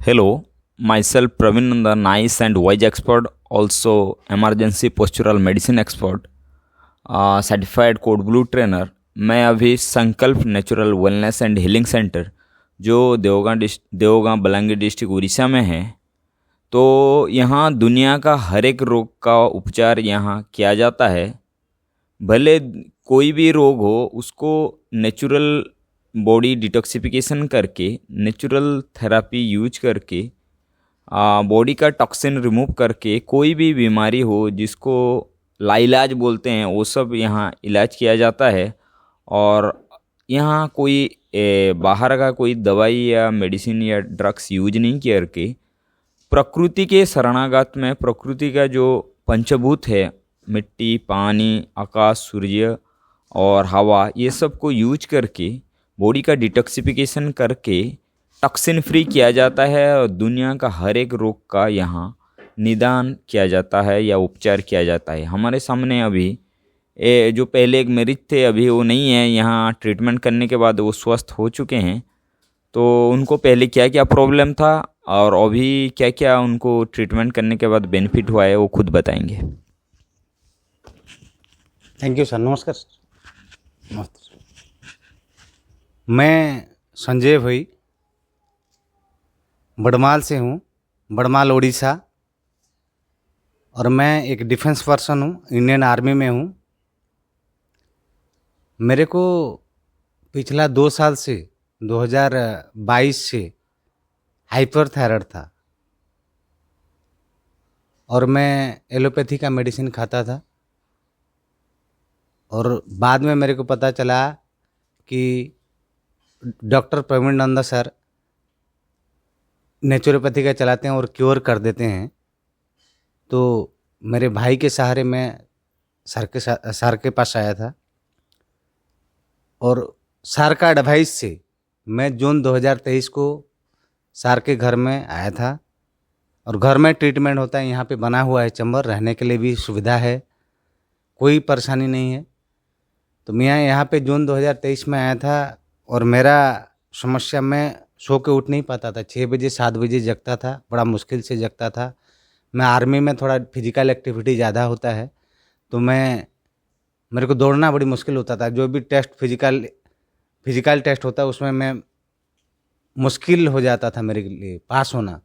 Hello, myself Praveen Nanda, NICE and WISE expert, also emergency postural medicine expert, certified code blue trainer. मैं अभी संकल्प natural wellness and healing centre जो Deogaon Balangir district Orissa में है, तो यहाँ दुनिया का हर एक रोग का उपचार यहाँ किया जाता है। भले कोई भी रोग हो, उसको नेचुरल बॉडी डिटॉक्सिफिकेशन करके, नेचुरल थेरापी यूज करके, बॉडी का टॉक्सिन रिमूव करके, कोई भी बीमारी हो जिसको लाइलाज बोलते हैं, वो सब यहाँ इलाज किया जाता है। और यहाँ कोई बाहर का कोई दवाई या मेडिसिन या ड्रग्स यूज नहीं करके, प्रकृति के शरणागत में प्रकृति का जो पंचभूत है, मिट्टी, पानी, आकाश, सूर्य और हवा, ये सब को यूज करके बॉडी का डिटॉक्सिफिकेशन करके टॉक्सिन फ्री किया जाता है और दुनिया का हर एक रोग का यहाँ निदान किया जाता है या उपचार किया जाता है। हमारे सामने अभी जो पहले एक मरीज थे, अभी वो नहीं है, यहाँ ट्रीटमेंट करने के बाद वो स्वस्थ हो चुके हैं। तो उनको पहले क्या क्या प्रॉब्लम था और अभी क्या क्या उनको ट्रीटमेंट करने के बाद बेनिफिट हुआ है, वो खुद बताएंगे। Thank you sir. नमस्कार सर। नमस्ते सर। मैं संजय भाई बड़माल से हूँ, बड़माल उड़ीसा, और मैं एक डिफेंस पर्सन हूँ, इंडियन आर्मी में हूँ। मेरे को पिछला 2 साल से 2022 से हाइपरथायराइड था और मैं एलोपैथी का मेडिसिन खाता था। और बाद में मेरे को पता चला कि doctor Praveen Nanda sir naturopathy का चलाते हैं और क्योर कर देते हैं। तो मेरे भाई के सहारे मैं सर के पास आया था और सर का एडवाइस से मैं जून 2023 को सर के घर में आया था। और घर में ट्रीटमेंट होता है, यहाँ पे बना हुआ है चैम्बर, रहने के लिए भी सुविधा है, कोई परेशानी नहीं है। तो मैं यहाँ पे जून 2023 में आया था और मेरा समस्या, मैं सो के उठ नहीं पाता था, 6 बजे 7 बजे जगता था, बड़ा मुश्किल से जगता था। मैं आर्मी में थोड़ा फिजिकल एक्टिविटी ज़्यादा होता है, तो मेरे को दौड़ना बड़ी मुश्किल होता था। जो भी टेस्ट फिजिकल टेस्ट होता है उसमें मैं मुश्किल हो जाता था मेरे लिए पास होना।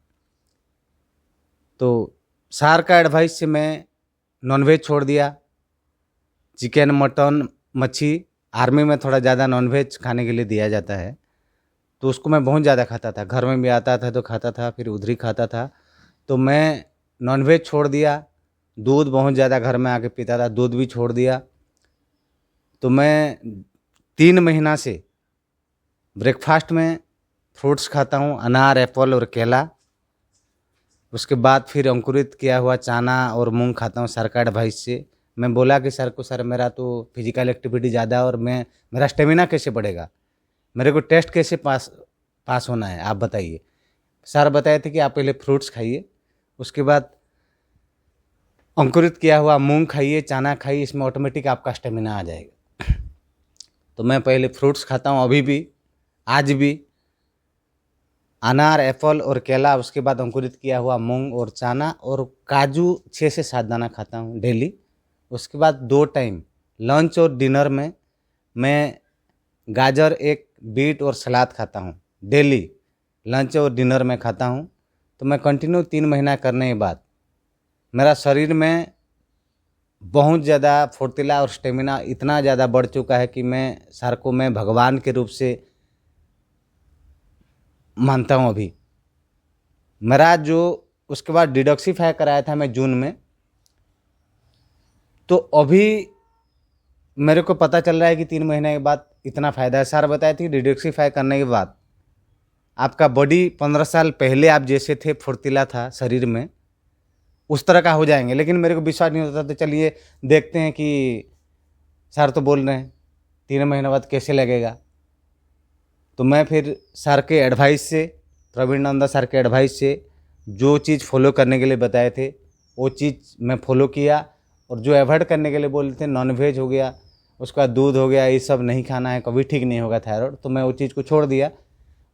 तो सर का एडवाइस से मैं नॉनवेज छोड़ दिया, चिकन, मटन, मच्छी। आर्मी में थोड़ा ज़्यादा नॉनवेज खाने के लिए दिया जाता है, तो उसको मैं बहुत ज़्यादा खाता था। घर में भी आता था तो खाता था, फिर उधर ही खाता था। तो मैं नॉनवेज छोड़ दिया, दूध बहुत ज़्यादा घर में आके पीता था, दूध भी छोड़ दिया। तो मैं 3 महीना से ब्रेकफास्ट में फ्रूट्स खाता हूँ, अनार, एप्पल और केला। उसके बाद फिर अंकुरित किया हुआ चना और मूंग खाता हूँ सर का एडवाइस से। मैं बोला कि सर को, सर मेरा तो फिजिकल एक्टिविटी ज़्यादा और मेरा स्टेमिना कैसे बढ़ेगा, मेरे को टेस्ट कैसे पास होना है, आप बताइए। सर बताए थे कि आप पहले फ्रूट्स खाइए, उसके बाद अंकुरित किया हुआ मूंग खाइए, चना खाइए, इसमें ऑटोमेटिक आपका स्टेमिना आ जाएगा। तो मैं पहले फ्रूट्स खाता हूँ, अभी भी, आज भी, अनार, एप्पल और केला। उसके बाद अंकुरित किया हुआ मूंग और चना और काजू 6 से 7 दाना खाता हूँ डेली। उसके बाद 2 टाइम लंच और डिनर में मैं गाजर, एक बीट और सलाद खाता हूँ डेली, लंच और डिनर में खाता हूँ। तो मैं कंटिन्यू 3 महीना करने के बाद मेरा शरीर में बहुत ज़्यादा फुर्तीला और स्टेमिना इतना ज़्यादा बढ़ चुका है कि सर को मैं भगवान के रूप से मानता हूँ। अभी मेरा जो उसके बाद डिटॉक्सिफाई कराया था मैं जून में, तो अभी मेरे को पता चल रहा है कि 3 महीने के बाद इतना फ़ायदा है। सर बताए थे डिटॉक्सिफाई करने के बाद आपका बॉडी 15 साल पहले आप जैसे थे, फुर्तीला था शरीर में, उस तरह का हो जाएंगे। लेकिन मेरे को विश्वास नहीं होता, तो चलिए देखते हैं कि सर तो बोल रहे हैं 3 महीने बाद कैसे लगेगा। तो मैं फिर सर के एडवाइस से, प्रवीण नंदा सर के एडवाइस से जो चीज़ फॉलो करने के लिए बताए थे वो चीज़ मैं फॉलो किया। और जो अवॉइड करने के लिए बोले थे, नॉनवेज हो गया, उसका दूध हो गया, ये सब नहीं खाना है, कभी ठीक नहीं होगा थायराइड, तो मैं वो चीज़ को छोड़ दिया।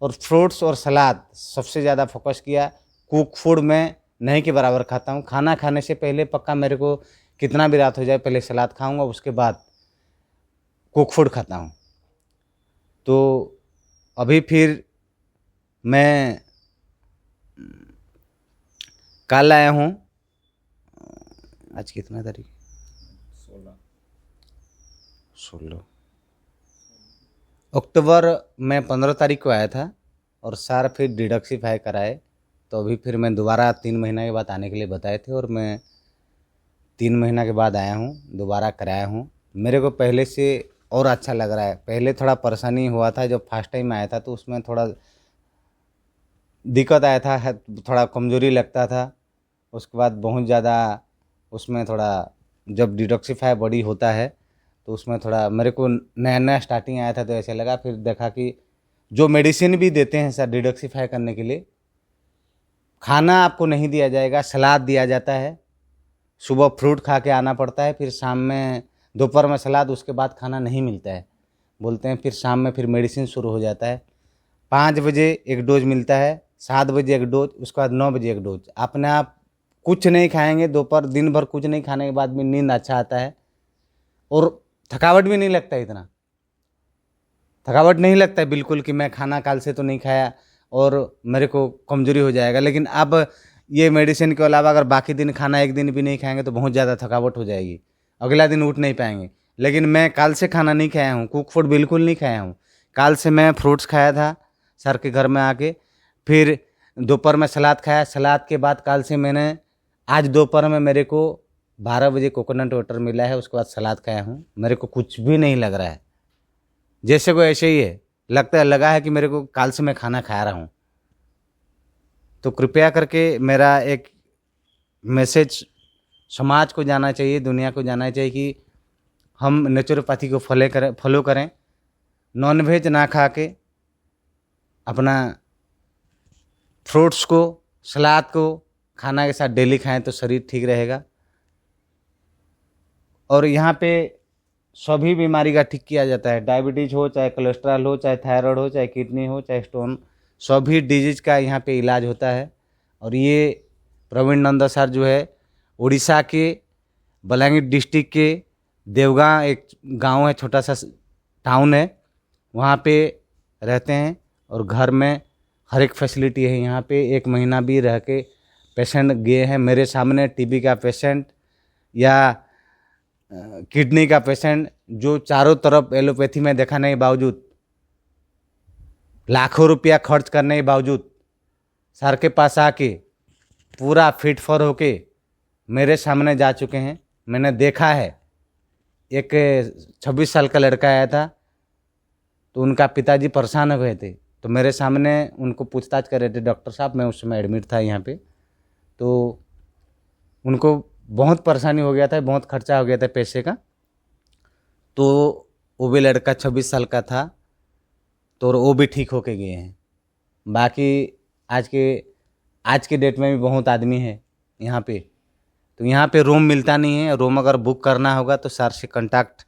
और फ्रूट्स और सलाद सबसे ज़्यादा फोकस किया। कुक फूड मैं नहीं के बराबर खाता हूँ। खाना खाने से पहले पक्का मेरे को कितना भी रात हो जाए पहले सलाद खाऊंगा, उसके बाद कुक फूड खाता हूँ। तो अभी फिर मैं कल आया हूँ, आज कितना तारीख? 16 अक्टूबर में 15 तारीख को आया था और सर फिर डिडॉक्सिफाई कराए। तो अभी फिर मैं दोबारा 3 महीना के बाद आने के लिए बताए थे और मैं 3 महीना के बाद आया हूँ, दोबारा कराया हूँ। मेरे को पहले से और अच्छा लग रहा है। पहले थोड़ा परेशानी हुआ था, जब फर्स्ट टाइम आया था तो उसमें थोड़ा दिक्कत आया था, थोड़ा कमज़ोरी लगता था। उसके बाद बहुत ज़्यादा उसमें थोड़ा जब डिटॉक्सिफाई बॉडी होता है तो उसमें थोड़ा मेरे को नया नया स्टार्टिंग आया था तो ऐसे लगा। फिर देखा कि जो मेडिसिन भी देते हैं सर डिटॉक्सिफाई करने के लिए, खाना आपको नहीं दिया जाएगा, सलाद दिया जाता है। सुबह फ्रूट खा के आना पड़ता है, फिर शाम में दोपहर में सलाद, उसके बाद खाना नहीं मिलता है बोलते हैं। फिर शाम में फिर मेडिसिन शुरू हो जाता है। 5 बजे एक डोज मिलता है, 7 बजे एक डोज, उसके बाद 9 बजे एक डोज। अपने आप कुछ नहीं खाएंगे दोपहर दिन भर, कुछ नहीं खाने के बाद भी नींद अच्छा आता है और थकावट भी नहीं लगता है। इतना थकावट नहीं लगता है बिल्कुल कि मैं खाना काल से तो नहीं खाया और मेरे को कमज़ोरी हो जाएगा। लेकिन अब ये मेडिसिन के अलावा अगर बाकी दिन खाना एक दिन भी नहीं खाएंगे तो बहुत ज़्यादा थकावट हो जाएगी, अगला दिन उठ नहीं पाएंगे। लेकिन मैं काल से खाना नहीं खाया हूँ, कुक फूड बिल्कुल नहीं खाया हूँ। काल से मैं फ्रूट्स खाया था सर के घर में आके, फिर दोपहर में सलाद खाया। सलाद के बाद काल से मैंने आज दोपहर में मेरे को 12 बजे कोकोनट वाटर मिला है, उसके बाद सलाद खाया हूँ। मेरे को कुछ भी नहीं लग रहा है, जैसे को ऐसे ही है, लगा है कि मेरे को काल से मैं खाना खा रहा हूँ। तो कृपया करके मेरा एक मैसेज समाज को जाना चाहिए, दुनिया को जाना चाहिए कि हम नेचुरोपैथी को फॉलो करें। नॉनवेज ना खा के अपना फ्रूट्स को, सलाद को खाना के साथ डेली खाएं तो शरीर ठीक रहेगा। और यहाँ पे सभी बीमारी का ठीक किया जाता है, डायबिटीज हो, चाहे कोलेस्ट्रॉल हो, चाहे थायराइड हो, चाहे किडनी हो, चाहे स्टोन, सभी डिजीज का यहाँ पे इलाज होता है। और ये प्रवीण नंदा सर जो है उड़ीसा के बलांगीर डिस्ट्रिक्ट के देवगां एक गांव है, छोटा सा टाउन है, वहाँ पे रहते हैं और घर में हर एक फैसिलिटी है। यहाँ पे 1 महीना भी रह के पेशेंट गए हैं मेरे सामने, टीबी का पेशेंट या किडनी का पेशेंट, जो चारों तरफ एलोपैथी में दिखाने के बावजूद, लाखों रुपया खर्च करने के बावजूद सर के पास आके पूरा फिट फॉर होके मेरे सामने जा चुके हैं। मैंने देखा है, एक 26 साल का लड़का आया था तो उनका पिताजी परेशान हो गए थे, तो मेरे सामने उनको पूछताछ कर रहे थे डॉक्टर साहब। मैं उस समय एडमिट था यहाँ पे, तो उनको बहुत परेशानी हो गया था, बहुत खर्चा हो गया था पैसे का। तो वो भी लड़का 26 साल का था तो वो भी ठीक होके गए हैं। बाकी आज के डेट में भी बहुत आदमी है यहाँ पे। तो यहाँ पे रूम मिलता नहीं है, रूम अगर बुक करना होगा तो सर से कांटेक्ट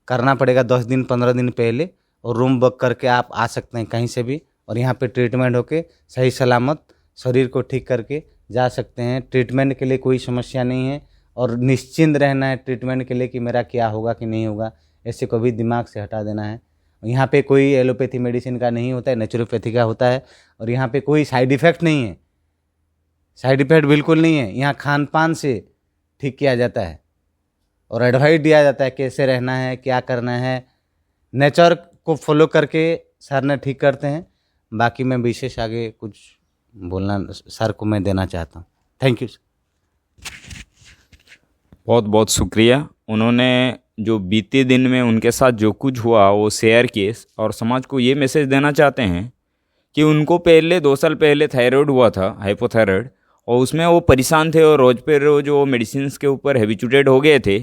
करना पड़ेगा 10 दिन 15 दिन पहले, और रूम बुक करके आप आ सकते हैं कहीं से भी, और यहाँ पे ट्रीटमेंट होके सही सलामत शरीर को ठीक करके जा सकते हैं। ट्रीटमेंट के लिए कोई समस्या नहीं है और निश्चिंत रहना है ट्रीटमेंट के लिए कि मेरा क्या होगा कि नहीं होगा, ऐसे कभी दिमाग से हटा देना है। यहाँ पे कोई एलोपैथी मेडिसिन का नहीं होता है, नेचुरोपैथी का होता है। और यहाँ पे कोई साइड इफ़ेक्ट नहीं है, साइड इफ़ेक्ट बिल्कुल नहीं है। यहाँ खान पान से ठीक किया जाता है और एडवाइस दिया जाता है कैसे रहना है, क्या करना है। नेचर को फॉलो करके सर ने ठीक करते हैं। बाकी मैं विशेष आगे कुछ बोलना सर को मैं देना चाहता हूँ। Thank you. बहुत बहुत शुक्रिया। उन्होंने जो बीते दिन में उनके साथ जो कुछ हुआ वो शेयर किए और समाज को ये मैसेज देना चाहते हैं कि उनको पहले 2 साल पहले थायराइड हुआ था, हाइपोथायराइड, और उसमें वो परेशान थे और रोज पे रोज वो मेडिसिन के ऊपर हैबिचुएटेड हो गए थे।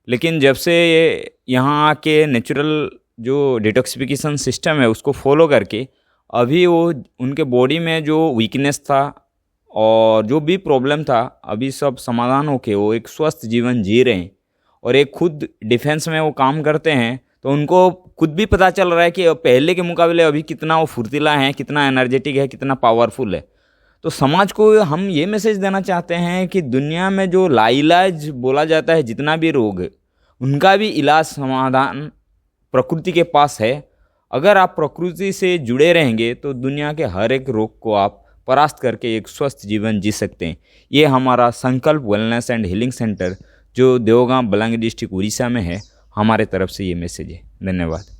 लेकिन जब से ये यहाँ आके नेचुरल जो डिटॉक्सिफिकेशन सिस्टम है उसको फॉलो करके अभी वो उनके बॉडी में जो वीकनेस था और जो भी प्रॉब्लम था अभी सब समाधान होके वो एक स्वस्थ जीवन जी रहे हैं और एक खुद डिफेंस में वो काम करते हैं। तो उनको खुद भी पता चल रहा है कि पहले के मुकाबले अभी कितना वो फुर्तीला है, कितना एनर्जेटिक है, कितना पावरफुल है। तो समाज को हम ये मैसेज देना चाहते हैं कि दुनिया में जो लाइलाज बोला जाता है, जितना भी रोग है, उनका भी इलाज समाधान प्रकृति के पास है। अगर आप प्रकृति से जुड़े रहेंगे तो दुनिया के हर एक रोग को आप परास्त करके एक स्वस्थ जीवन जी सकते हैं। ये हमारा संकल्प वेलनेस एंड हीलिंग सेंटर जो देवगांव बलांगीर डिस्ट्रिक्ट उड़ीसा में है, हमारे तरफ से ये मैसेज है। धन्यवाद।